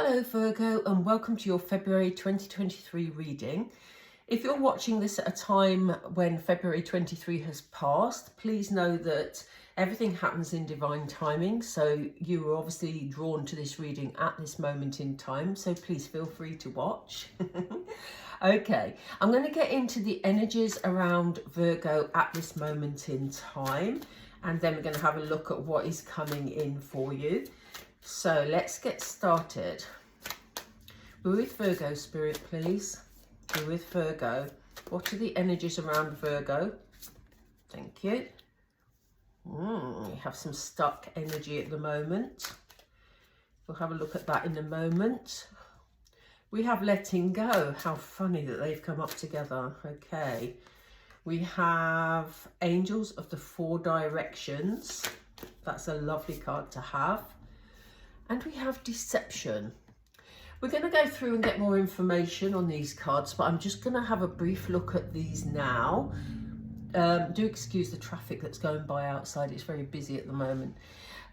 Hello Virgo, and welcome to your February 2023 reading. If you're watching this at a time when February 23 has passed, please know that everything happens in divine timing, so you were obviously drawn to this reading at this moment in time, so please feel free to watch. Okay, I'm going to get into the energies around Virgo at this moment in time, and then we're going to have a look at what is coming in for you. So let's get started. Be with Virgo, Spirit, please. Be with Virgo. What are the energies around Virgo? Thank you. We have some stuck energy at the moment. We'll have a look at that in a moment. We have letting go. How funny that they've come up together. Okay. We have Angels of the Four Directions. That's a lovely card to have. And we have Deception. We're going to go through and get more information on these cards, but I'm just going to have a brief look at these now. Do excuse the traffic that's going by outside. It's very busy at the moment.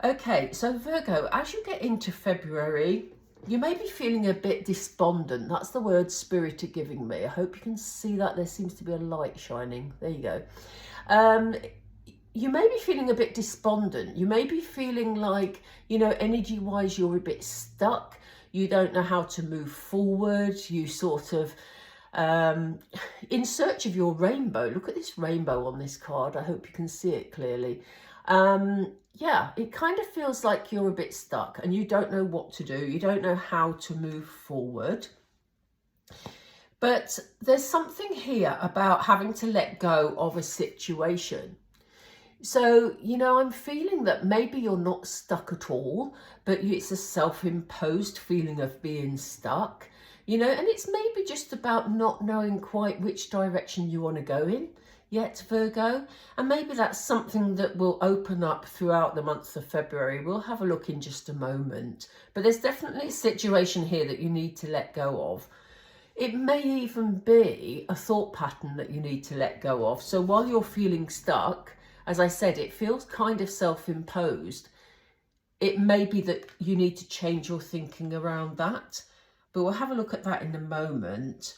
Okay, so Virgo, as you get into February, you may be feeling a bit despondent. That's the word Spirit are giving me. I hope you can see that. There seems to be a light shining. There you go. You may be feeling a bit despondent. You may be feeling like, you know, energy-wise, you're a bit stuck. You don't know how to move forward. You sort of in search of your rainbow. Look at this rainbow on this card. I hope you can see it clearly. Yeah, it kind of feels like you're a bit stuck and you don't know what to do. You don't know how to move forward. But there's something here about having to let go of a situation. So, you know, I'm feeling that maybe you're not stuck at all, but it's a self-imposed feeling of being stuck, you know, and it's maybe just about not knowing quite which direction you want to go in yet, Virgo. And maybe that's something that will open up throughout the month of February. We'll have a look in just a moment. But there's definitely a situation here that you need to let go of. It may even be a thought pattern that you need to let go of. So while you're feeling stuck, as I said, it feels kind of self-imposed. It may be that you need to change your thinking around that, but we'll have a look at that in a moment.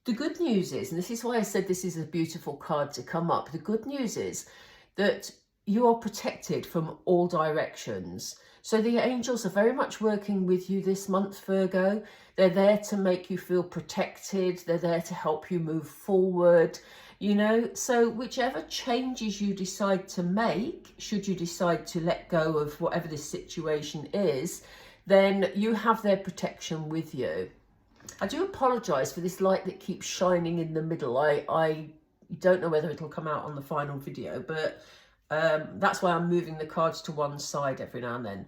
The good news is, and this is why I said this is a beautiful card to come up, the good news is that you are protected from all directions. So the angels are very much working with you this month, Virgo. They're there to make you feel protected. They're there to help you move forward. You know, so whichever changes you decide to make, should you decide to let go of whatever this situation is, then you have their protection with you. I do apologise for this light that keeps shining in the middle. I don't know whether it'll come out on the final video, but that's why I'm moving the cards to one side every now and then.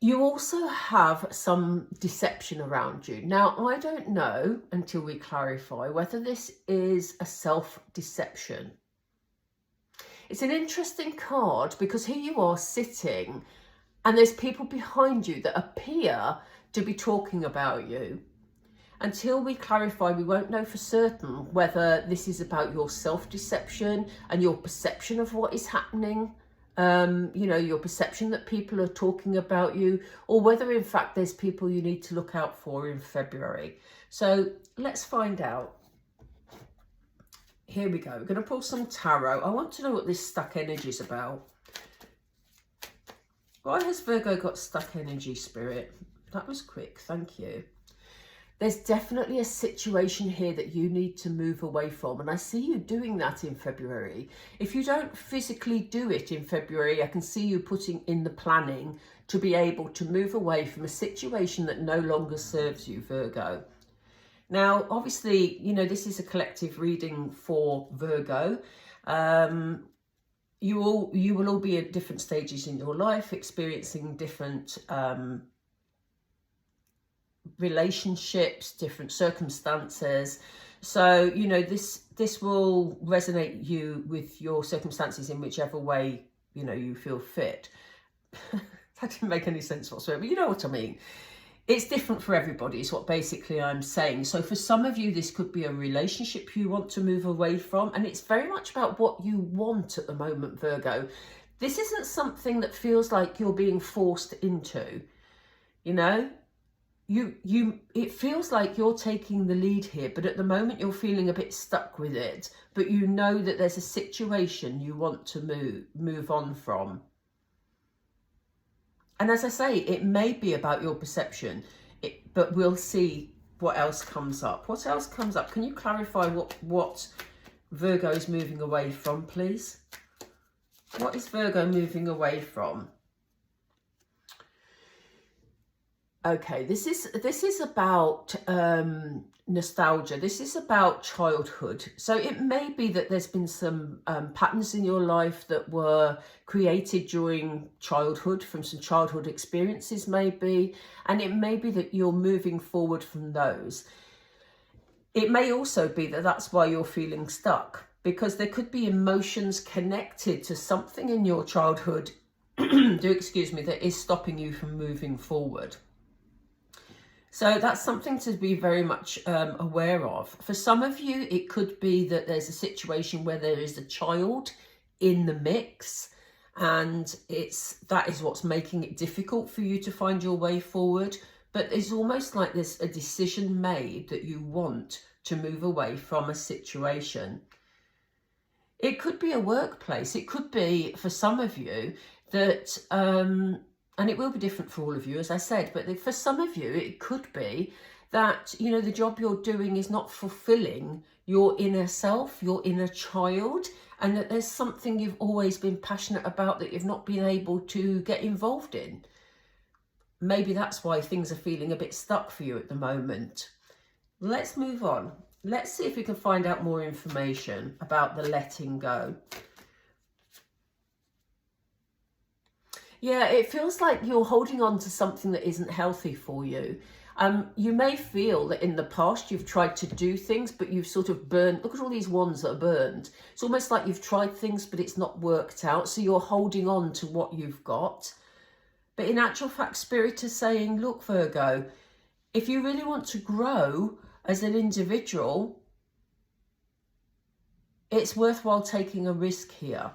You also have some deception around you. Now, I don't know until we clarify whether this is a self-deception. It's an interesting card because here you are sitting and there's people behind you that appear to be talking about you. Until we clarify, we won't know for certain whether this is about your self-deception and your perception of what is happening. You know, your perception that people are talking about you, or whether in fact there's people you need to look out for in February. So let's find out. Here we go. We're going to pull some tarot. I want to know what this stuck energy is about. Why has Virgo got stuck energy, Spirit? That was quick. Thank you. There's definitely a situation here that you need to move away from. And I see you doing that in February. If you don't physically do it in February, I can see you putting in the planning to be able to move away from a situation that no longer serves you, Virgo. Now, obviously, you know, this is a collective reading for Virgo. You will all be at different stages in your life, experiencing different relationships, different circumstances. So, you know, this will resonate you with your circumstances in whichever way, you know, you feel fit. That didn't make any sense whatsoever, but you know what I mean. It's different for everybody is what basically I'm saying. So for some of you, this could be a relationship you want to move away from, and it's very much about what you want at the moment, Virgo. This isn't something that feels like you're being forced into. You know, it feels like you're taking the lead here, but at the moment you're feeling a bit stuck with it, but you know that there's a situation you want to move on from. And as I say, it may be about your perception, but we'll see what else comes up. What else comes up? Can you clarify what Virgo is moving away from, please? What is Virgo moving away from? Okay, this is about nostalgia. This is about childhood. So it may be that there's been some patterns in your life that were created during childhood, from some childhood experiences maybe, and it may be that you're moving forward from those. It may also be that that's why you're feeling stuck, because there could be emotions connected to something in your childhood, excuse me, that is stopping you from moving forward. So that's something to be very much aware of. For some of you, it could be that there's a situation where there is a child in the mix, and that is what's making it difficult for you to find your way forward. But it's almost like there's a decision made that you want to move away from a situation. It could be a workplace. It could be, for some of you, that... and it will be different for all of you, as I said, but for some of you, it could be that, you know, the job you're doing is not fulfilling your inner self, your inner child, and that there's something you've always been passionate about that you've not been able to get involved in. Maybe that's why things are feeling a bit stuck for you at the moment. Let's move on. Let's see if we can find out more information about the letting go. Yeah, it feels like you're holding on to something that isn't healthy for you. You may feel that in the past you've tried to do things, but you've sort of burned. Look at all these ones that are burned. It's almost like you've tried things, but it's not worked out. So you're holding on to what you've got. But in actual fact, Spirit is saying, look, Virgo, if you really want to grow as an individual, it's worthwhile taking a risk here.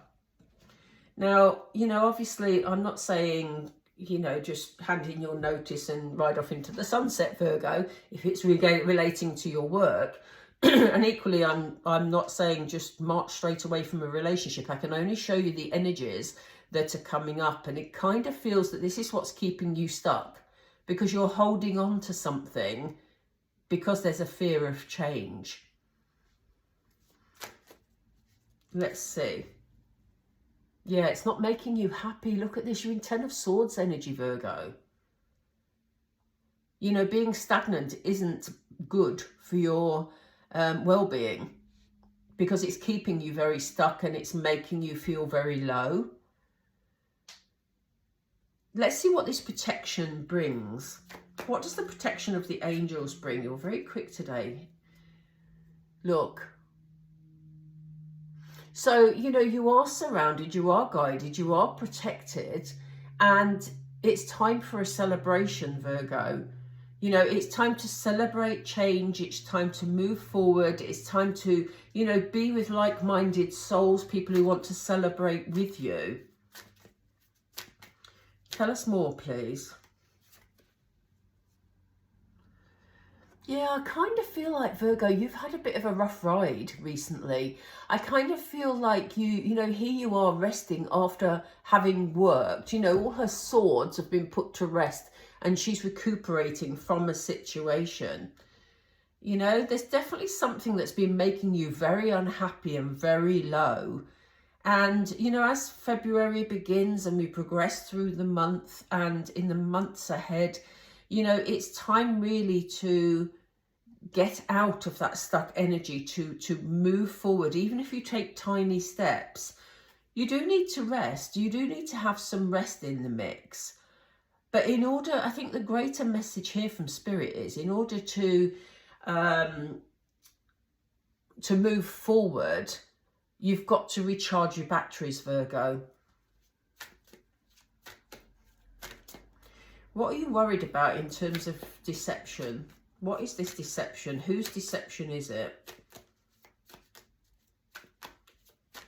Now, you know, obviously, I'm not saying, you know, just hand in your notice and ride off into the sunset, Virgo, if it's relating to your work. And equally, I'm not saying just march straight away from a relationship. I can only show you the energies that are coming up. And it kind of feels that this is what's keeping you stuck, because you're holding on to something because there's a fear of change. Let's see. Yeah, it's not making you happy. Look at this. You're in Ten of Swords energy, Virgo. You know, being stagnant isn't good for your well-being, because it's keeping you very stuck and it's making you feel very low. Let's see what this protection brings. What does the protection of the angels bring? You're very quick today. Look. So, you know, you are surrounded, you are guided, you are protected, and it's time for a celebration, Virgo. You know, it's time to celebrate change. It's time to move forward. It's time to, you know, be with like-minded souls, people who want to celebrate with you. Tell us more, please. Yeah, I kind of feel like, Virgo, you've had a bit of a rough ride recently. I kind of feel like you know, here you are resting after having worked. You know, all her swords have been put to rest and she's recuperating from a situation. You know, there's definitely something that's been making you very unhappy and very low. And, you know, as February begins and we progress through the month and in the months ahead, you know, it's time really to get out of that stuck energy, to move forward. Even if you take tiny steps, you do need to rest. You do need to have some rest in the mix. But in order, I think the greater message here from Spirit is, in order to move forward, you've got to recharge your batteries, Virgo. What are you worried about in terms of deception? What is this deception? Whose deception is it?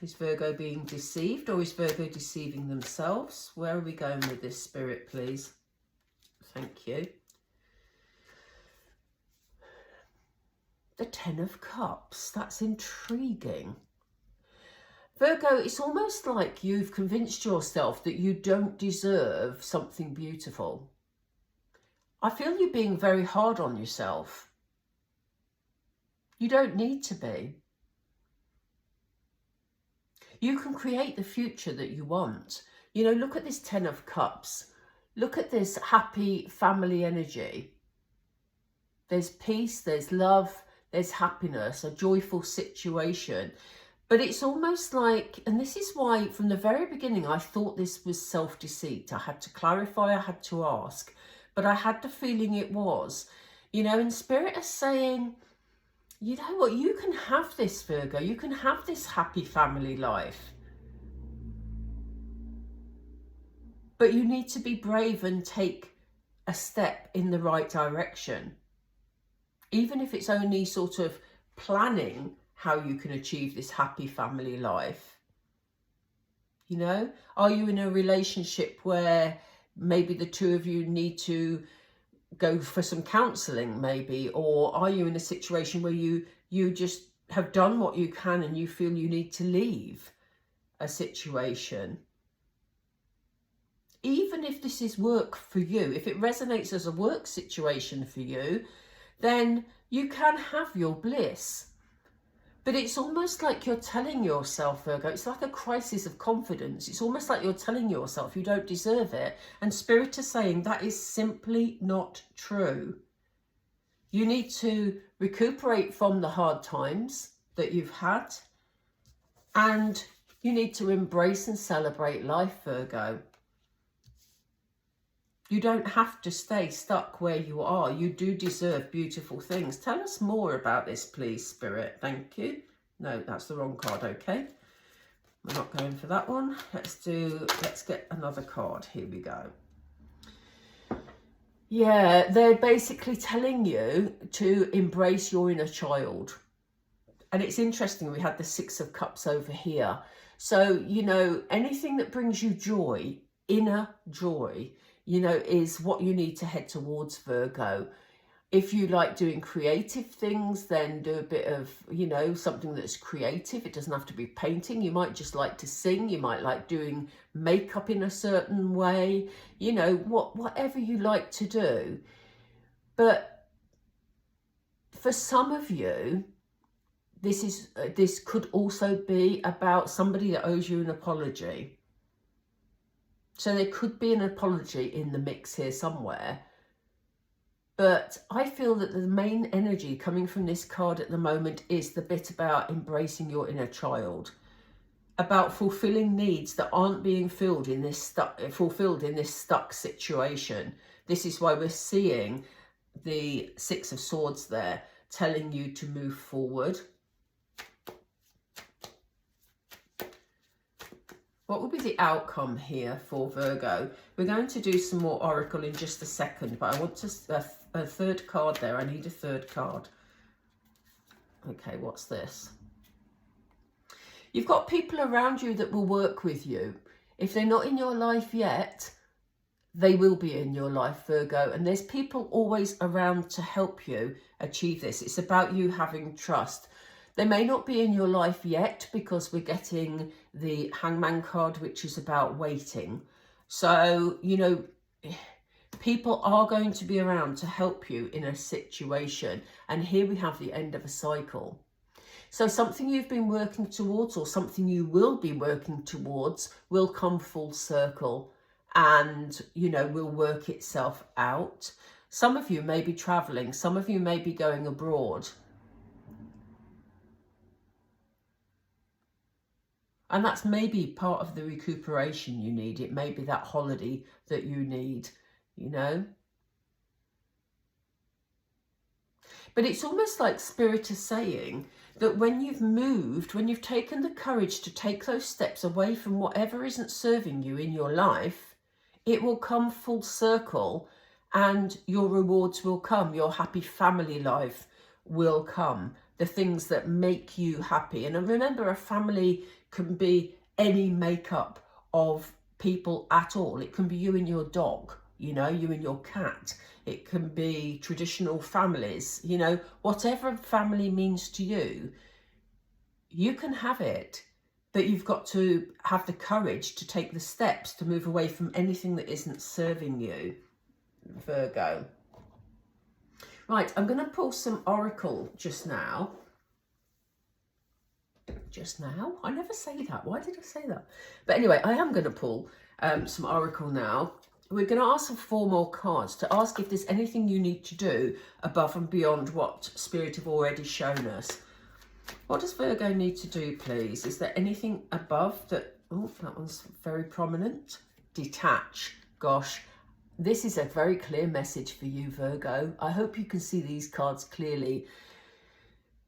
Is Virgo being deceived, or is Virgo deceiving themselves? Where are we going with this, Spirit, please? Thank you. The Ten of Cups. That's intriguing. Virgo, it's almost like you've convinced yourself that you don't deserve something beautiful. I feel you being very hard on yourself. You don't need to be. You can create the future that you want. You know, look at this Ten of Cups. Look at this happy family energy. There's peace, there's love, there's happiness, a joyful situation. But it's almost like, and this is why from the very beginning I thought this was self-deceit. I had to clarify, I had to ask, but I had the feeling it was. You know, and Spirit is saying, you know what, you can have this, Virgo. You can have this happy family life. But you need to be brave and take a step in the right direction. Even if it's only sort of planning how you can achieve this happy family life. You know, are you in a relationship where maybe the two of you need to go for some counselling maybe, or are you in a situation where you just have done what you can and you feel you need to leave a situation? Even if this is work for you, if it resonates as a work situation for you, then you can have your bliss. But it's almost like you're telling yourself, Virgo, it's like a crisis of confidence. It's almost like you're telling yourself you don't deserve it. And Spirit is saying that is simply not true. You need to recuperate from the hard times that you've had. And you need to embrace and celebrate life, Virgo. You don't have to stay stuck where you are. You do deserve beautiful things. Tell us more about this, please, Spirit. Thank you. No, that's the wrong card. Okay. We're not going for that one. Let's get another card. Here we go. Yeah, they're basically telling you to embrace your inner child. And it's interesting, we had the Six of Cups over here. So, you know, anything that brings you joy, inner joy, you know, is what you need to head towards, Virgo. If you like doing creative things, then do a bit of, you know, something that's creative. It doesn't have to be painting. You might just like to sing. You might like doing makeup in a certain way, you know, whatever you like to do. But for some of you, this could also be about somebody that owes you an apology. So there could be an apology in the mix here somewhere. But I feel that the main energy coming from this card at the moment is the bit about embracing your inner child, about fulfilling needs that aren't being fulfilled in this stuck situation. This is why we're seeing the Six of Swords there, telling you to move forward. What will be the outcome here for Virgo? We're going to do some more Oracle in just a second, but I want a third card there. I need a third card. Okay, what's this? You've got people around you that will work with you. If they're not in your life yet, they will be in your life, Virgo. And there's people always around to help you achieve this. It's about you having trust. They may not be in your life yet because we're getting the Hangman card, which is about waiting. So, you know, people are going to be around to help you in a situation. And here we have the end of a cycle. So something you've been working towards or something you will be working towards will come full circle and, you know, will work itself out. Some of you may be traveling. Some of you may be going abroad. And that's maybe part of the recuperation you need. It may be that holiday that you need, you know. But it's almost like Spirit is saying that when you've moved, when you've taken the courage to take those steps away from whatever isn't serving you in your life, it will come full circle and your rewards will come. Your happy family life will come. The things that make you happy. And remember, a family can be any makeup of people at all. It can be you and your dog. you know, you and your cat. It can be traditional families, you know, whatever family means to you, you can have it. But you've got to have the courage to take the steps to move away from anything that isn't serving you, Virgo. Right, I'm going to pull some oracle just now. Just now? I never say that. Why did I say that? But anyway, I am going to pull some oracle now. We're going to ask for 4 more cards to ask if there's anything you need to do above and beyond what Spirit have already shown us. What does Virgo need to do, please? Is there anything above that? Oh, that one's very prominent. Detach. Gosh, this is a very clear message for you, Virgo. I hope you can see these cards clearly.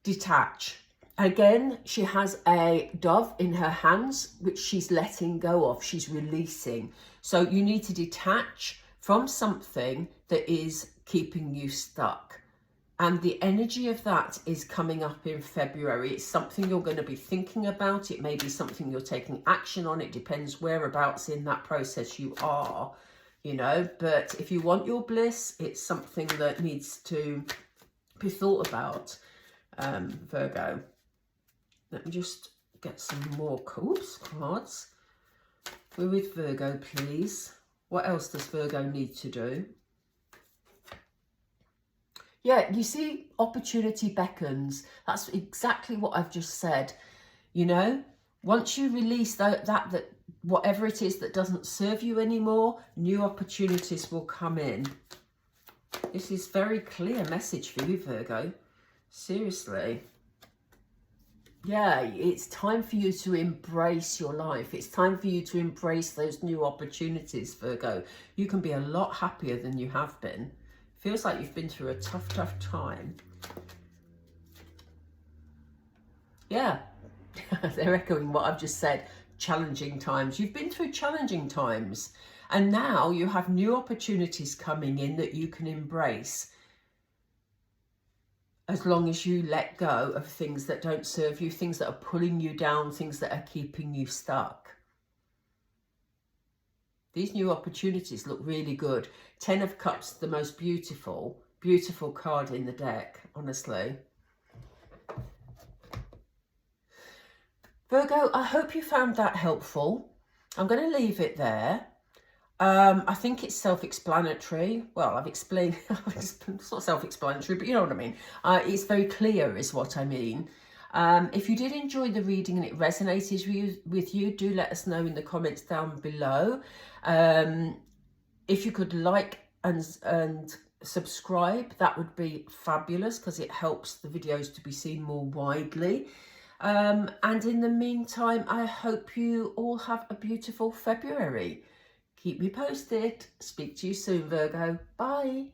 Detach. Again, she has a dove in her hands, which she's letting go of. She's releasing. So you need to detach from something that is keeping you stuck. And the energy of that is coming up in February. It's something you're going to be thinking about. It may be something you're taking action on. It depends whereabouts in that process you are, you know. But if you want your bliss, it's something that needs to be thought about, Virgo. Let me just get some more cards. We're with Virgo, please. What else does Virgo need to do? Yeah, you see, opportunity beckons. That's exactly what I've just said. You know, once you release that whatever it is that doesn't serve you anymore, new opportunities will come in. This is very clear message for you, Virgo. Seriously. Yeah, it's time for you to embrace your life. It's time for you to embrace those new opportunities, Virgo. You can be a lot happier than you have been. Feels like you've been through a tough time. Yeah, they're echoing what I've just said. Challenging times. You've been through challenging times. And now you have new opportunities coming in that you can embrace. As long as you let go of things that don't serve you, things that are pulling you down, things that are keeping you stuck. These new opportunities look really good. 10 of Cups, the most beautiful card in the deck, honestly. Virgo, I hope you found that helpful. I'm going to leave it there. I think it's self-explanatory. Well, I've explained, it's not self-explanatory, but you know what I mean. It's very clear is what I mean. If you did enjoy the reading and it resonated with you, do let us know in the comments down below. If you could like and subscribe, that would be fabulous because it helps the videos to be seen more widely. And in the meantime, I hope you all have a beautiful February. Keep me posted. Speak to you soon, Virgo. Bye.